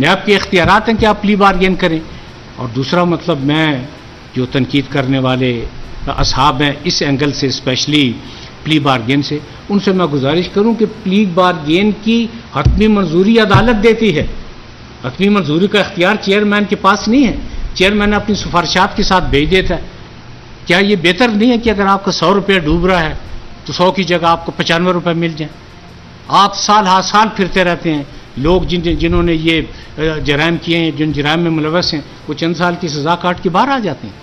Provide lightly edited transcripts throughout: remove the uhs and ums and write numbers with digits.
NAB کے اختیارات ہیں کہ آپ پلی بارگین کریں. اور دوسرا مطلب میں جو تنقید کرنے والے اصحاب ہیں اس اینگل سے اسپیشلی پلی بارگین سے، ان سے میں گزارش کروں کہ پلی بارگین کی حتمی منظوری عدالت دیتی ہے. حتمی منظوری کا اختیار چیئرمین کے پاس نہیں ہے. چیئرمین اپنی سفارشات کے ساتھ بھیج دیتا ہے. کیا یہ بہتر نہیں ہے کہ اگر آپ کا 100 روپیہ ڈوب رہا ہے تو 100 کی جگہ آپ کو 95 روپے مل جائیں؟ آپ سال ہر سال پھرتے رہتے ہیں. لوگ جنہوں نے یہ جرائم کیے ہیں، جن جرائم میں ملوث ہیں، وہ چند سال کی سزا کاٹ کے باہر آ جاتے ہیں.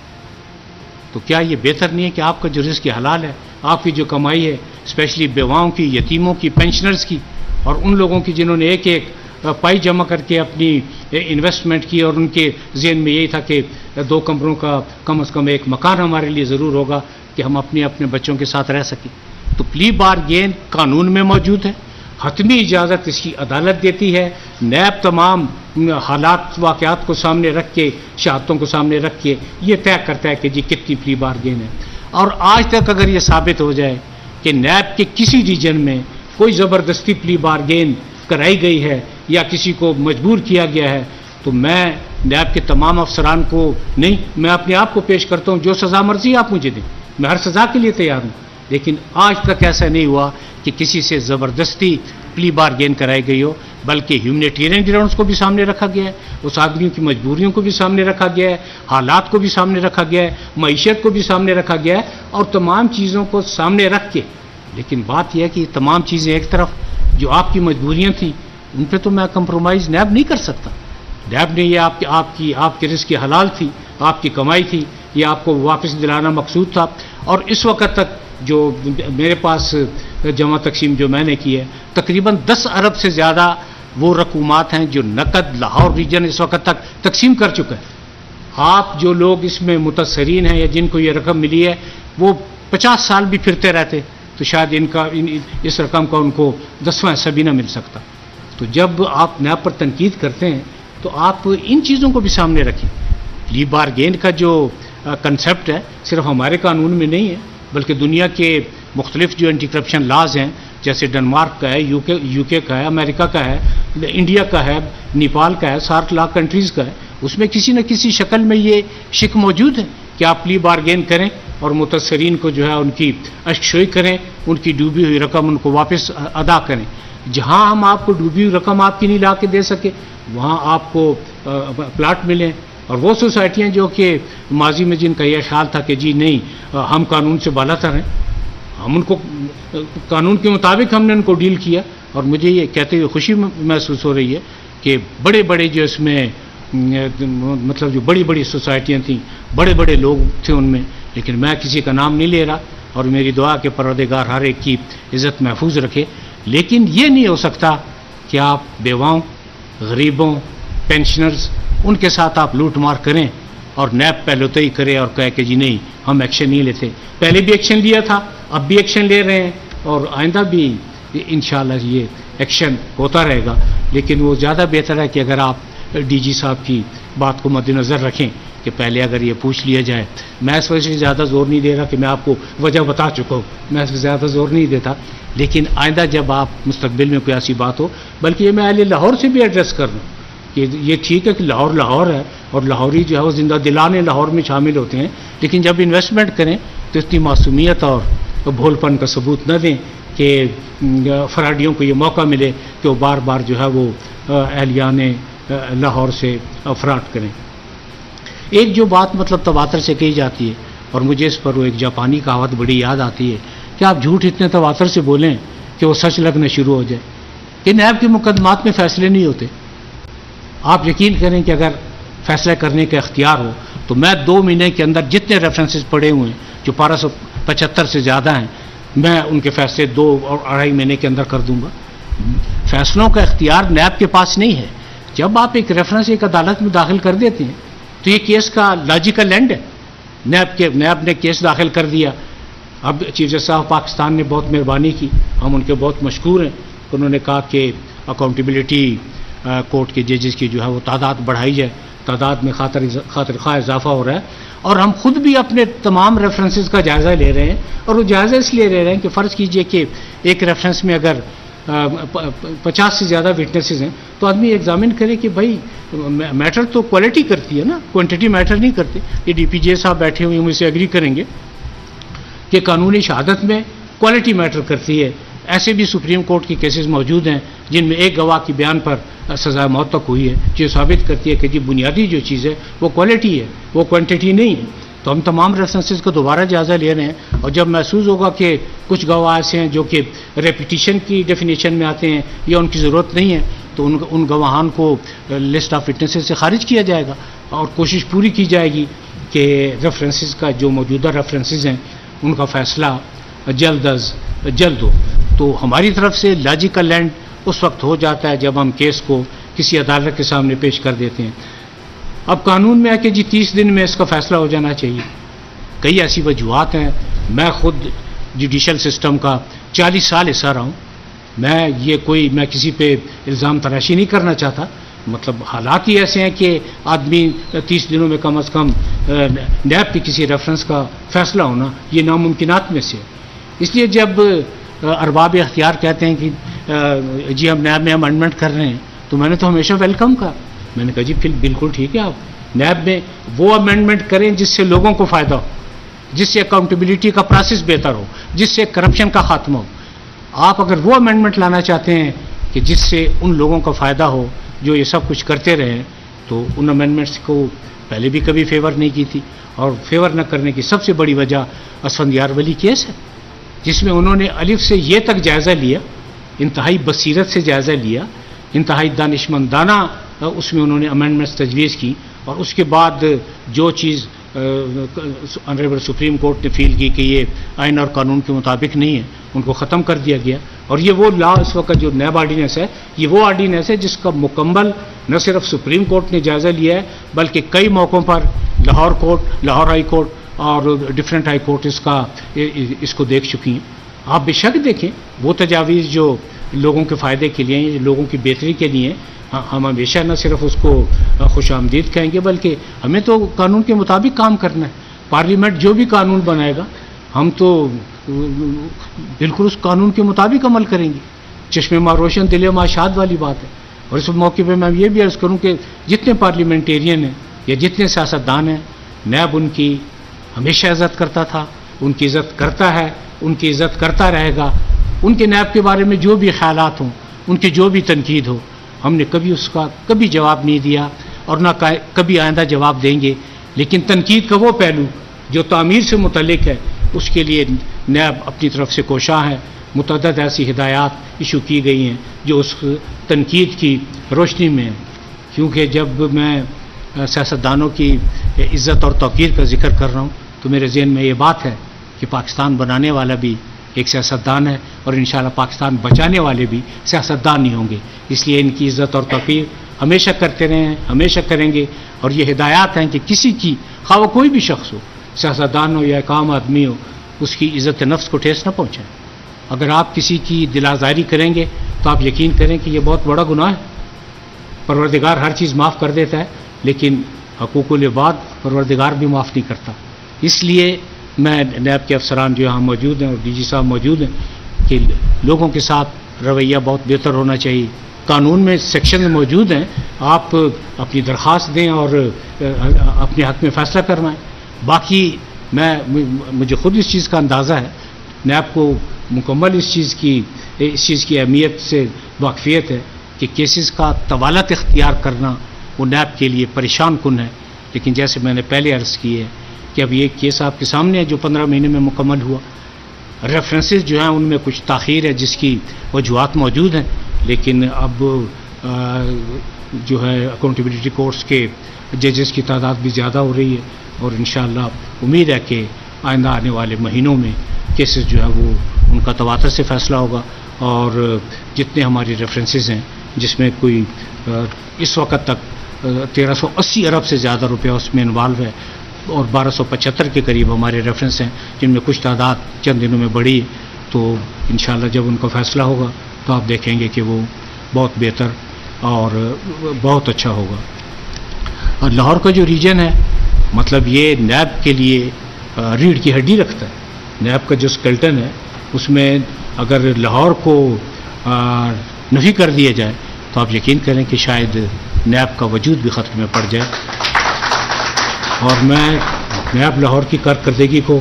تو کیا یہ بہتر نہیں ہے کہ آپ کا جو رزق حلال ہے، آپ کی جو کمائی ہے، اسپیشلی بیواؤں کی، یتیموں کی، پینشنرز کی، اور ان لوگوں کی جنہوں نے ایک ایک پائی جمع کر کے اپنی انویسٹمنٹ کی اور ان کے ذہن میں یہی تھا کہ 2 کمروں کا کم از کم ایک مکان ہمارے لیے ضرور ہوگا کہ ہم اپنے بچوں کے ساتھ رہ سکیں. تو پلی بارگین قانون میں موجود ہے، حتمی اجازت اس کی عدالت دیتی ہے. نیب تمام حالات واقعات کو سامنے رکھ کے، شہادتوں کو سامنے رکھ کے یہ طے کرتا ہے کہ جی کتنی پلی بارگین ہے. اور آج تک اگر یہ ثابت ہو جائے کہ نیب کے کسی ریجن میں کوئی زبردستی پلی بارگین کرائی گئی ہے یا کسی کو مجبور کیا گیا ہے، تو میں نیب کے تمام افسران کو نہیں، میں اپنے آپ کو پیش کرتا ہوں، جو سزا مرضی آپ مجھے دیں، میں ہر سزا کے لیے تیار ہوں. لیکن آج تک ایسا نہیں ہوا کہ کسی سے زبردستی پلی بارگین کرائی گئی ہو، بلکہ ہیومینیٹیرین گراؤنڈز کو بھی سامنے رکھا گیا ہے، اس آدمیوں کی مجبوریوں کو بھی سامنے رکھا گیا ہے، حالات کو بھی سامنے رکھا گیا ہے، معیشت کو بھی سامنے رکھا گیا ہے، اور تمام چیزوں کو سامنے رکھ کے. لیکن بات یہ ہے کہ تمام چیزیں ایک طرف، جو آپ کی مجبوریاں تھیں ان پہ تو میں کمپرومائز نیب نہیں کر سکتا. نیب نے یہ آپ کے رزق حلال تھی، آپ کی کمائی تھی، یہ آپ کو واپس دلانا مقصود تھا. اور اس وقت تک جو میرے پاس جمع تقسیم جو میں نے کی ہے، تقریباً 10 ارب سے زیادہ وہ رقومات ہیں جو نقد لاہور ریجن اس وقت تک تقسیم کر چکا ہے. آپ جو لوگ اس میں متاثرین ہیں یا جن کو یہ رقم ملی ہے، وہ 50 سال بھی پھرتے رہتے تو شاید اس رقم کا ان کو 10واں حصہ بھی نہ مل سکتا. تو جب آپ نیب پر تنقید کرتے ہیں تو آپ ان چیزوں کو بھی سامنے رکھیں. پلی بارگین کا جو کنسیپٹ ہے صرف ہمارے قانون میں نہیں ہے، بلکہ دنیا کے مختلف جو اینٹی کرپشن لاز ہیں، جیسے ڈنمارک کا ہے، یو کے کا ہے، امریکہ کا ہے، انڈیا کا ہے، نیپال کا ہے، سارک لا کنٹریز کا ہے، اس میں کسی نہ کسی شکل میں یہ شک موجود ہے کہ آپ پلی بارگین کریں اور متاثرین کو جو ہے ان کی اشکشوئی کریں، ان کی ڈوبی ہوئی رقم ان کو واپس ادا کریں. جہاں ہم آپ کو ڈوبی ہوئی رقم آپ کی نہیں لا کے دے سکے، وہاں آپ کو پلاٹ ملیں. اور وہ سوسائٹیاں جو کہ ماضی میں جن کا یہ خیال تھا کہ جی نہیں ہم قانون سے بالا تر ہیں، ہم ان کو قانون کے مطابق ہم نے ان کو ڈیل کیا. اور مجھے یہ کہتے ہوئے خوشی محسوس ہو رہی ہے کہ بڑے بڑے جو اس میں مطلب جو بڑی بڑی سوسائٹیاں تھیں، بڑے بڑے لوگ تھے ان میں، لیکن میں کسی کا نام نہیں لے رہا، اور میری دعا کہ پروردگار ہر ایک کی عزت محفوظ رکھے. لیکن یہ نہیں ہو سکتا کہ آپ بیواؤں، غریبوں، پینشنرز ان کے ساتھ آپ لوٹ مار کریں اور نیب پہلوتئی کرے اور کہے کہ جی نہیں ہم ایکشن نہیں لیتے. پہلے بھی ایکشن لیا تھا، اب بھی ایکشن لے رہے ہیں، اور آئندہ بھی انشاءاللہ یہ ایکشن ہوتا رہے گا. لیکن وہ زیادہ بہتر ہے کہ اگر آپ ڈی جی صاحب کی بات کو مد نظر رکھیں کہ پہلے اگر یہ پوچھ لیا جائے. میں اس وجہ سے زیادہ زور نہیں دے رہا کہ میں آپ کو وجہ بتا چکا ہوں، میں اس پہ زیادہ زور نہیں دیتا. لیکن آئندہ جب آپ مستقبل میں کوئی ایسی بات ہو، بلکہ یہ میں اہل لاہور سے بھی ایڈریس کر رہا ہوں کہ یہ ٹھیک ہے کہ لاہور ہے اور لاہوری جو ہے وہ زندہ دلانے لاہور میں شامل ہوتے ہیں، لیکن جب انویسٹمنٹ کریں تو اتنی معصومیت اور بھول پن کا ثبوت نہ دیں کہ فراڈیوں کو یہ موقع ملے کہ وہ بار بار جو ہے وہ اہلیان لاہور سے فراڈ کریں. ایک جو بات مطلب تواتر سے کہی جاتی ہے، اور مجھے اس پر وہ ایک جاپانی کہاوت بڑی یاد آتی ہے کہ آپ جھوٹ اتنے تواتر سے بولیں کہ وہ سچ لگنا شروع ہو جائے. کہ نیب کے مقدمات میں فیصلے نہیں ہوتے. آپ یقین کریں کہ اگر فیصلہ کرنے کا اختیار ہو تو میں 2 مہینے کے اندر جتنے ریفرنسز پڑے ہوئے ہیں جو 1275 سے زیادہ ہیں، میں ان کے فیصلے 2 اور 2.5 مہینے کے اندر کر دوں گا. فیصلوں کا اختیار نیب کے پاس نہیں ہے. جب آپ ایک ریفرنس ایک عدالت میں داخل کر دیتے ہیں تو یہ کیس کا لاجیکل اینڈ ہے. نیب نے کیس داخل کر دیا. اب چیف جسٹس آف پاکستان نے بہت مہربانی کی، ہم ان کے بہت مشکور ہیں. انہوں نے کہا کہ اکاؤنٹیبلٹی کورٹ کے ججز کی جو ہے وہ تعداد بڑھائی جائے. تعداد میں خاطر خواہ اضافہ ہو رہا ہے، اور ہم خود بھی اپنے تمام ریفرنسز کا جائزہ لے رہے ہیں. اور وہ جائزہ اس لیے لے رہے ہیں کہ فرض کیجئے کہ ایک ریفرنس میں اگر 50 سے زیادہ وٹنسز ہیں، تو آدمی ایگزامن کرے کہ بھائی میٹر تو کوالٹی کرتی ہے نا، کوانٹٹی میٹر نہیں کرتی. یہ ڈی پی جے صاحب بیٹھے ہوئے مجھ سے ایگری کریں گے کہ قانونی شہادت میں کوالٹی میٹر کرتی ہے. ایسے بھی سپریم کورٹ کی کیسز موجود ہیں جن میں ایک گواہ کی بیان پر سزائے موت تک ہوئی ہے، جو ثابت کرتی ہے کہ جی بنیادی جو چیز ہے وہ کوالٹی ہے، وہ کوانٹٹی نہیں ہے. تو ہم تمام ریفرنسز کو دوبارہ جائزہ لے رہے ہیں، اور جب محسوس ہوگا کہ کچھ گواہ ایسے ہیں جو کہ ریپیٹیشن کی ڈیفینیشن میں آتے ہیں یا ان کی ضرورت نہیں ہے، تو ان گواہان کو لسٹ آف وٹنسز سے خارج کیا جائے گا، اور کوشش پوری کی جائے گی کہ ریفرنسز کا جو موجودہ ریفرنسز ہیں ان کا فیصلہ جلد از جلد ہو. تو ہماری طرف سے لاجیکل لینڈ اس وقت ہو جاتا ہے جب ہم کیس کو کسی عدالت کے سامنے پیش کر دیتے ہیں. اب قانون میں ہے کہ جی 30 دن میں اس کا فیصلہ ہو جانا چاہیے. کئی ایسی وجوہات ہیں. میں خود جوڈیشل سسٹم کا 40 سال حصہ رہا ہوں. میں کسی پہ الزام تراشی نہیں کرنا چاہتا، مطلب حالات ہی ایسے ہیں کہ آدمی 30 دنوں میں کم از کم نیب کی کسی ریفرنس کا فیصلہ ہونا یہ ناممکنات میں سے. اس لیے جب ارباب اختیار کہتے ہیں کہ جی ہم نیب میں امینڈمنٹ کر رہے ہیں، تو میں نے تو ہمیشہ ویلکم کہا. میں نے کہا جی پھر بالکل ٹھیک ہے، آپ نیب میں وہ امینڈمنٹ کریں جس سے لوگوں کو فائدہ ہو، جس سے اکاؤنٹیبلٹی کا پروسیس بہتر ہو، جس سے کرپشن کا خاتمہ ہو. آپ اگر وہ امینڈمنٹ لانا چاہتے ہیں کہ جس سے ان لوگوں کا فائدہ ہو جو یہ سب کچھ کرتے رہے، تو ان امینڈمنٹس کو پہلے بھی کبھی فیور نہیں کی تھی. اور فیور نہ کرنے کی سب سے بڑی وجہ اسفندیار ولی کیس ہے، جس میں انہوں نے الف سے یہ تک جائزہ لیا، انتہائی بصیرت سے جائزہ لیا، انتہائی دانشمندانہ اس میں انہوں نے امینڈمنٹس تجویز کی، اور اس کے بعد جو چیز آنریبل سپریم کورٹ نے فیل کی کہ یہ آئین اور قانون کے مطابق نہیں ہے، ان کو ختم کر دیا گیا. اور یہ وہ لا اس وقت جو نیب آرڈیننس ہے، یہ وہ آرڈیننس ہے جس کا مکمل نہ صرف سپریم کورٹ نے جائزہ لیا ہے، بلکہ کئی موقعوں پر لاہور ہائی کورٹ اور ڈفرینٹ ہائی کورٹ اس کو دیکھ چکی ہیں. آپ بے شک دیکھیں وہ تجاویز جو لوگوں کے فائدے کے لیے ہیں، لوگوں کی بہتری کے لیے ہیں، ہم ہمیشہ نہ صرف اس کو خوش آمدید کہیں گے، بلکہ ہمیں تو قانون کے مطابق کام کرنا ہے. پارلیمنٹ جو بھی قانون بنائے گا ہم تو بالکل اس قانون کے مطابق عمل کریں گے. چشم ما روشن دل ما شاد والی بات ہے. اور اس موقع پہ میں یہ بھی عرض کروں کہ جتنے پارلیمنٹیرین ہیں یا جتنے سیاستدان ہیں، نیب ان کی ہمیشہ عزت کرتا تھا، ان کی عزت کرتا ہے، ان کی عزت کرتا رہے گا. ان کے نیب کے بارے میں جو بھی خیالات ہوں، ان کی جو بھی تنقید ہو، ہم نے کبھی اس کا کبھی جواب نہیں دیا اور نہ کبھی آئندہ جواب دیں گے. لیکن تنقید کا وہ پہلو جو تعمیر سے متعلق ہے، اس کے لیے نیب اپنی طرف سے کوشاں ہے. متعدد ایسی ہدایات ایشو کی گئی ہیں جو اس تنقید کی روشنی میں ہیں. کیونکہ جب میں سیاستدانوں کی عزت اور توقیر کا ذکر کر رہا ہوں تو میرے ذہن میں یہ بات ہے کہ پاکستان بنانے والا بھی ایک سیاستدان ہے، اور انشاءاللہ پاکستان بچانے والے بھی سیاستدان ہی ہوں گے. اس لیے ان کی عزت اور توقیر ہمیشہ کرتے رہے ہیں، ہمیشہ کریں گے. اور یہ ہدایات ہیں کہ کسی کی، خواہ وہ کوئی بھی شخص ہو، سیاستدان ہو یا ایک عام آدمی ہو، اس کی عزت نفس کو ٹھیس نہ پہنچائیں. اگر آپ کسی کی دل آزاری کریں گے تو آپ یقین کریں کہ یہ بہت بڑا گناہ ہے. پروردگار ہر چیز معاف کر دیتا ہے، لیکن حقوق العباد پروردگار بھی معاف نہیں کرتا. اس لیے میں نیب کے افسران جو یہاں موجود ہیں اور ڈی جی صاحب موجود ہیں کہ لوگوں کے ساتھ رویہ بہت بہتر ہونا چاہیے. قانون میں سیکشن موجود ہیں، آپ اپنی درخواست دیں اور اپنے حق میں فیصلہ کروائیں. باقی مجھے خود اس چیز کا اندازہ ہے، نیب کو مکمل اس چیز کی اہمیت سے واقفیت ہے کہ کیسز کا طوالت اختیار کرنا وہ نیب کے لیے پریشان کن ہے. لیکن جیسے میں نے پہلے عرض کی ہے کہ اب یہ کیس آپ کے سامنے ہے جو 15 مہینے میں مکمل ہوا. ریفرنسز جو ہیں ان میں کچھ تاخیر ہے جس کی وجوہات موجود ہیں، لیکن اب جو ہے اکاؤنٹیبلٹی کورٹس کے ججز کی تعداد بھی زیادہ ہو رہی ہے، اور انشاءاللہ امید ہے کہ آئندہ آنے والے مہینوں میں کیسز جو ہے وہ ان کا تواتر سے فیصلہ ہوگا. اور جتنے ہماری ریفرنسز ہیں جس میں کوئی اس وقت تک 1380 ارب سے زیادہ روپیہ اس میں انوالو ہے، اور 1275 کے قریب ہمارے ریفرنس ہیں جن میں کچھ تعداد چند دنوں میں بڑھی. تو انشاءاللہ جب ان کا فیصلہ ہوگا تو آپ دیکھیں گے کہ وہ بہت بہتر اور بہت اچھا ہوگا. اور لاہور کا جو ریجن ہے، مطلب یہ نیب کے لیے ریڑھ کی ہڈی رکھتا ہے. نیب کا جو اسکیلٹن ہے اس میں اگر لاہور کو نفی کر دیا جائے تو آپ یقین کریں کہ شاید نیب کا وجود بھی خطرے میں پڑ جائے. اور میں نیب لاہور کی کارکردگی کو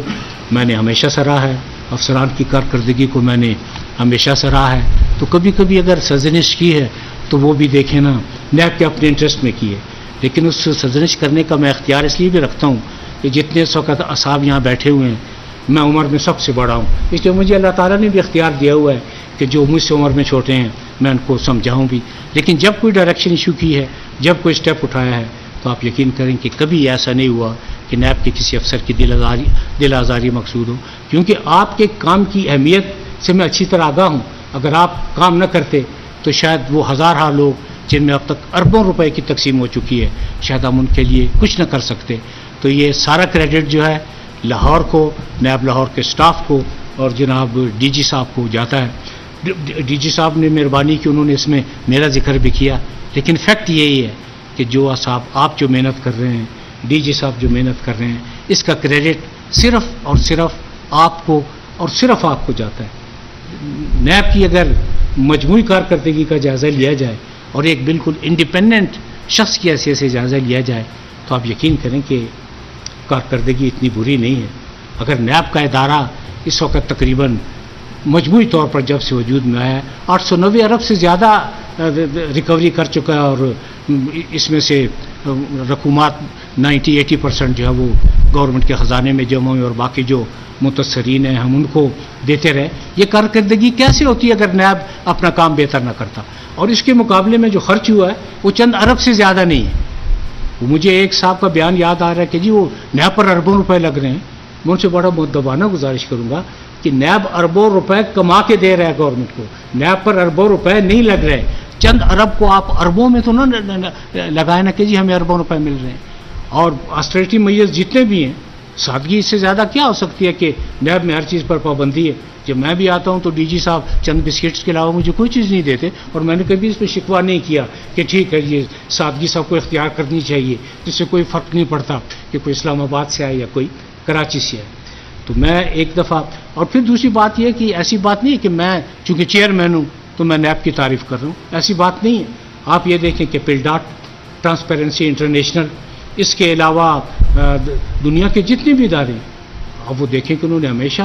میں نے ہمیشہ سراہا ہے، افسران کی کارکردگی کو میں نے ہمیشہ سراہا ہے. تو کبھی کبھی اگر سرزنش کی ہے تو وہ بھی دیکھیں نا، نیب کے اپنے انٹرسٹ میں کی ہے، لیکن اس سرزنش کرنے کا میں اختیار اس لیے بھی رکھتا ہوں کہ جتنے اس وقت اصحاب یہاں بیٹھے ہوئے ہیں میں عمر میں سب سے بڑا ہوں، اس لیے مجھے اللہ تعالیٰ نے بھی اختیار دیا ہوا ہے کہ جو مجھ سے عمر میں چھوٹے ہیں میں ان کو سمجھاؤں بھی. لیکن جب کوئی ڈائریکشن ایشو کی ہے، جب کوئی اسٹیپ اٹھایا ہے، تو آپ یقین کریں کہ کبھی ایسا نہیں ہوا کہ نیب کے کسی افسر کی دل آزاری مقصود ہو، کیونکہ آپ کے کام کی اہمیت سے میں اچھی طرح آگاہ ہوں. اگر آپ کام نہ کرتے تو شاید وہ ہزارہ لوگ جن میں اب تک اربوں روپے کی تقسیم ہو چکی ہے، شاید ہم ان کے لیے کچھ نہ کر سکتے. تو یہ سارا کریڈٹ جو ہے لاہور کو، نیب لاہور کے سٹاف کو اور جناب ڈی جی صاحب کو جاتا ہے. ڈی جی صاحب نے مہربانی کی، انہوں نے اس میں میرا ذکر بھی کیا، لیکن فیکٹ یہی ہے کہ جو صاحب آپ جو محنت کر رہے ہیں، ڈی جی صاحب جو محنت کر رہے ہیں، اس کا کریڈٹ صرف اور صرف آپ کو اور صرف آپ کو جاتا ہے. نیب کی اگر مجموعی کارکردگی کا جائزہ لیا جائے اور ایک بالکل انڈیپینڈنٹ شخص کی حیثیت سے جائزہ لیا جائے تو آپ یقین کریں کہ کارکردگی اتنی بری نہیں ہے. اگر نیب کا ادارہ اس وقت تقریباً مجموعی طور پر جب سے وجود میں آیا ہے 890 ارب سے زیادہ ریکوری کر چکا ہے، اور اس میں سے رقومات 90-80% جو ہے وہ گورنمنٹ کے خزانے میں جمع ہوئی، اور باقی جو متاثرین ہیں ہم ان کو دیتے رہے. یہ کارکردگی کیسے ہوتی ہے اگر نیب اپنا کام بہتر نہ کرتا؟ اور اس کے مقابلے میں جو خرچ ہوا ہے وہ چند ارب سے زیادہ نہیں ہے. مجھے ایک صاحب کا بیان یاد آ رہا ہے کہ جی وہ نیب پر اربوں روپے لگ رہے ہیں. میں ان سے بڑا مؤدبانہ گزارش کروں گا کہ نیب اربوں روپے کما کے دے رہا ہے گورنمنٹ کو، نیب پر اربوں روپے نہیں لگ رہے. چند ارب کو آپ اربوں میں تو نہ لگائے نا کہ جی ہمیں اربوں روپے مل رہے ہیں. اور آسٹریٹی میئرز جتنے بھی ہیں، سادگی اس سے زیادہ کیا ہو سکتی ہے کہ نیب میں ہر چیز پر پابندی ہے. جب میں بھی آتا ہوں تو ڈی جی صاحب چند بسکٹس کے علاوہ مجھے کوئی چیز نہیں دیتے، اور میں نے کبھی اس پہ شکوہ نہیں کیا کہ ٹھیک ہے یہ سادگی سب کو اختیار کرنی چاہیے، جس سے کوئی فرق نہیں پڑتا کہ کوئی اسلام آباد سے آئے یا کوئی کراچی سے آئے. تو میں ایک دفعہ، اور پھر دوسری بات یہ کہ ایسی بات نہیں ہے کہ میں چونکہ چیئرمین ہوں تو میں نیب کی تعریف کر رہا ہوں، ایسی بات نہیں ہے. آپ یہ دیکھیں کہ پلڈاٹ، ٹرانسپیرنسی انٹرنیشنل، اس کے علاوہ دنیا کے جتنے بھی ادارے ہیں، اب وہ دیکھیں کہ انہوں نے ہمیشہ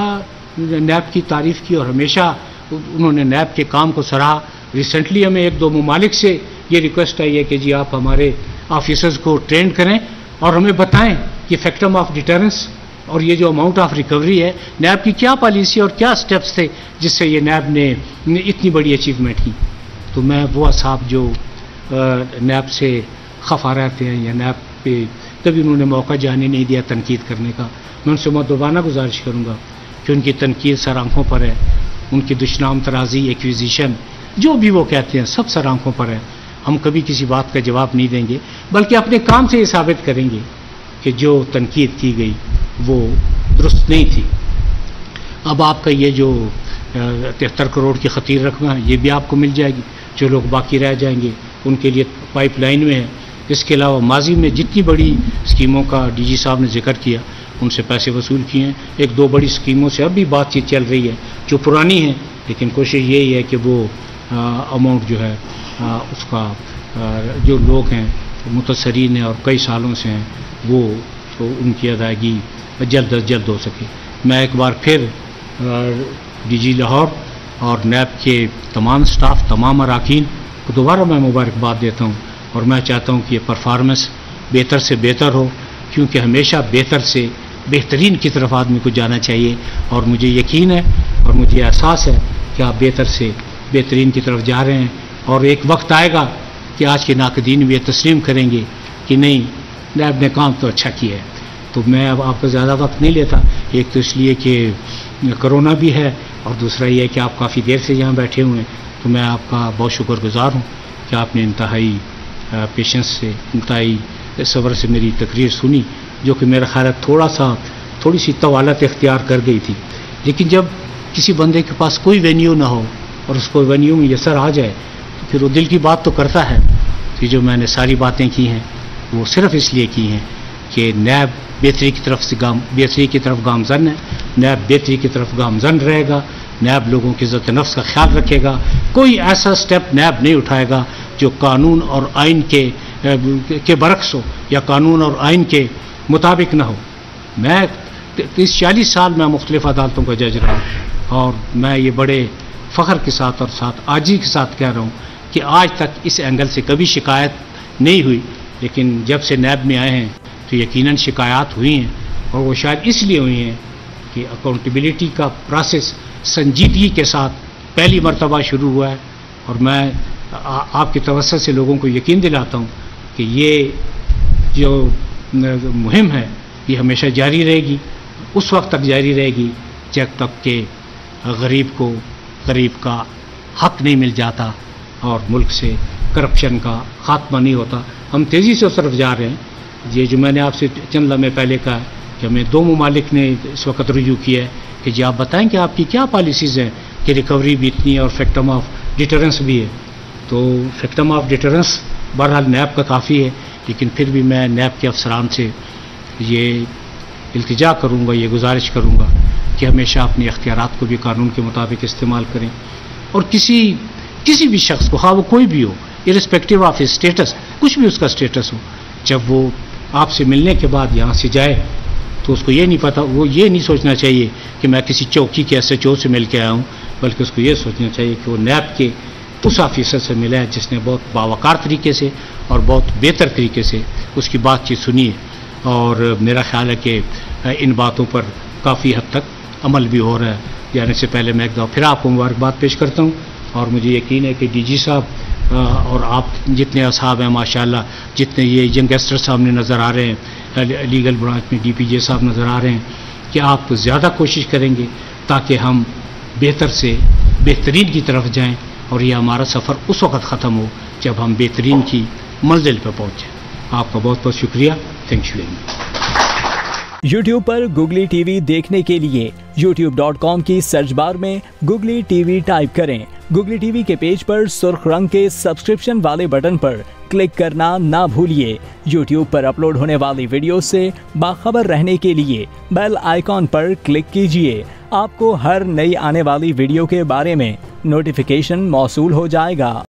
نیب کی تعریف کی اور ہمیشہ انہوں نے نیب کے کام کو سراہا. ریسنٹلی ہمیں 1-2 ممالک سے یہ ریکویسٹ آئی ہے کہ جی آپ ہمارے آفیسرز کو ٹرین کریں اور ہمیں بتائیں کہ فیکٹم آف ڈیٹرنس اور یہ جو اماؤنٹ آف ریکوری ہے، نیب کی کیا پالیسی اور کیا سٹیپس تھے جس سے یہ نیب نے اتنی بڑی اچیومنٹ کی. تو میں وہ اصحاب جو نیب سے خفا رہتے ہیں یا نیب پہ کبھی انہوں نے موقع جانے نہیں دیا تنقید کرنے کا، میں ان سے مؤدبانہ گزارش کروں گا کہ ان کی تنقید سر آنکھوں پر ہے، ان کی دشنام ترازی، ایکویزیشن، جو بھی وہ کہتے ہیں سب سر آنکھوں پر ہے. ہم کبھی کسی بات کا جواب نہیں دیں گے، بلکہ اپنے کام سے یہ ثابت کریں گے کہ جو تنقید کی گئی وہ درست نہیں تھی. اب آپ کا یہ جو 73 کروڑ کی خطیر رقم ہے یہ بھی آپ کو مل جائے گی. جو لوگ باقی رہ جائیں گے ان کے لیے پائپ لائن میں ہے. اس کے علاوہ ماضی میں جتنی بڑی اسکیموں کا ڈی جی صاحب نے ذکر کیا ان سے پیسے وصول کیے ہیں. 1-2 بڑی اسکیموں سے اب بھی بات چیت چل رہی ہے جو پرانی ہیں، لیکن کوشش یہی ہے کہ وہ اماؤنٹ جو ہے اس کا جو لوگ ہیں متاثرین ہیں اور کئی سالوں سے ہیں وہ ان کی ادائیگی جلد از جلد ہو سکے. میں ایک بار پھر ڈی جی لاہور اور نیب کے تمام سٹاف، تمام اراکین کو دوبارہ میں مبارکباد دیتا ہوں، اور میں چاہتا ہوں کہ یہ پرفارمنس بہتر سے بہتر ہو، کیونکہ ہمیشہ بہتر سے بہترین کی طرف آدمی کو جانا چاہیے. اور مجھے یقین ہے اور مجھے احساس ہے کہ آپ بہتر سے بہترین کی طرف جا رہے ہیں، اور ایک وقت آئے گا کہ آج کے ناقدین بھی یہ تسلیم کریں گے کہ نہیں، نیب نے کام تو اچھا کیا ہے. تو میں اب آپ کو زیادہ وقت نہیں لیتا، ایک تو اس لیے کہ کرونا بھی ہے، اور دوسرا یہ ہے کہ آپ کافی دیر سے یہاں بیٹھے ہوئے ہیں. تو میں آپ کا بہت شکر گزار ہوں کہ آپ نے انتہائی پیشنس سے، انتہائی صبر سے میری تقریر سنی، جو کہ میرا خیال ہے تھوڑی سی طوالت اختیار کر گئی تھی. لیکن جب کسی بندے کے پاس کوئی وینیو نہ ہو اور اس کو وینیو میں یسر آ جائے تو پھر وہ دل کی بات تو کرتا ہے. کہ جو میں نے ساری باتیں کی ہیں وہ صرف اس لیے کی ہیں کہ نیب بہتری کی طرف گامزن ہے، نیب بہتری کی طرف گامزن رہے گا. نیب لوگوں کی عزت نفس کا خیال رکھے گا. کوئی ایسا سٹیپ نیب نہیں اٹھائے گا جو قانون اور آئین کے برعکس ہو یا قانون اور آئین کے مطابق نہ ہو. میں 40 سال میں مختلف عدالتوں کا جج رہا اور میں یہ بڑے فخر کے ساتھ اور عاجزی کے ساتھ کہہ رہا ہوں کہ آج تک اس اینگل سے کبھی شکایت نہیں ہوئی. لیکن جب سے نیب میں آئے ہیں تو یقیناً شکایات ہوئی ہیں اور وہ شاید اس لیے ہوئی ہیں کہ اکاؤنٹیبلٹی کا پروسیس سنجیدگی کے ساتھ پہلی مرتبہ شروع ہوا ہے. اور میں آپ کی توسط سے لوگوں کو یقین دلاتا ہوں کہ یہ جو مہم ہے یہ ہمیشہ جاری رہے گی, اس وقت تک جاری رہے گی جب تک کہ غریب کا حق نہیں مل جاتا اور ملک سے کرپشن کا خاتمہ نہیں ہوتا. ہم تیزی سے اس طرف جا رہے ہیں. یہ جو میں نے آپ سے چند لمحے پہلے کہا کہ ہمیں 2 ممالک نے اس وقت رجوع کیا ہے کہ جی آپ بتائیں کہ آپ کی کیا پالیسیز ہیں کہ ریکوری بھی اتنی ہے اور فیکٹم آف ڈیٹرنس بھی ہے. تو فیکٹم آف ڈیٹرنس بہرحال نیب کا کافی ہے, لیکن پھر بھی میں نیب کے افسران سے یہ التجا کروں گا, یہ گزارش کروں گا کہ ہمیشہ اپنے اختیارات کو بھی قانون کے مطابق استعمال کریں اور کسی بھی شخص کو, خواہ وہ کوئی بھی ہو, ارسپیکٹو آف اسٹیٹس, کچھ بھی اس کا اسٹیٹس ہو, جب وہ آپ سے ملنے کے بعد یہاں سے جائے تو اس کو یہ نہیں پتا, وہ یہ نہیں سوچنا چاہیے کہ میں کسی چوکی کے SHO سے مل کے آیا ہوں, بلکہ اس کو یہ سوچنا چاہیے کہ وہ نیب کے اس آفیسر سے ملا ہے جس نے بہت باوقار طریقے سے اور بہت بہتر طریقے سے اس کی بات چیت سنی ہے. اور میرا خیال ہے کہ ان باتوں پر کافی حد تک عمل بھی ہو رہا ہے. جانے سے پہلے میں ایک دفعہ پھر آپ کو مبارکباد پیش کرتا ہوں اور مجھے یقین ہے کہ DG صاحب اور آپ جتنے اصحاب ہیں ماشاءاللہ, جتنے یہ ینگسٹر سامنے نظر آ رہے ہیں لیگل برانچ میں, DPJ صاحب نظر آ رہے ہیں, کہ آپ زیادہ کوشش کریں گے تاکہ ہم بہتر سے بہترین کی طرف جائیں اور یہ ہمارا سفر اس وقت ختم ہو جب ہم بہترین کی منزل پہ پہنچیں. آپ کا بہت بہت شکریہ. Thank you very much. YouTube per googly T V دیکھنے کے لیے youtube.com کی سرچ بار میں گوگلی ٹی وی ٹائپ کریں. گوگلی ٹی وی کے پیج پر سرخ رنگ کے سبسکرپشن والے بٹن پر کلک کرنا نہ بھولیے. YouTube پر اپلوڈ ہونے والی ویڈیو سے باخبر رہنے کے لیے بیل آئیکن پر کلک کیجیے. آپ کو ہر نئی آنے والی ویڈیو کے بارے میں نوٹیفیکیشن موصول ہو جائے گا.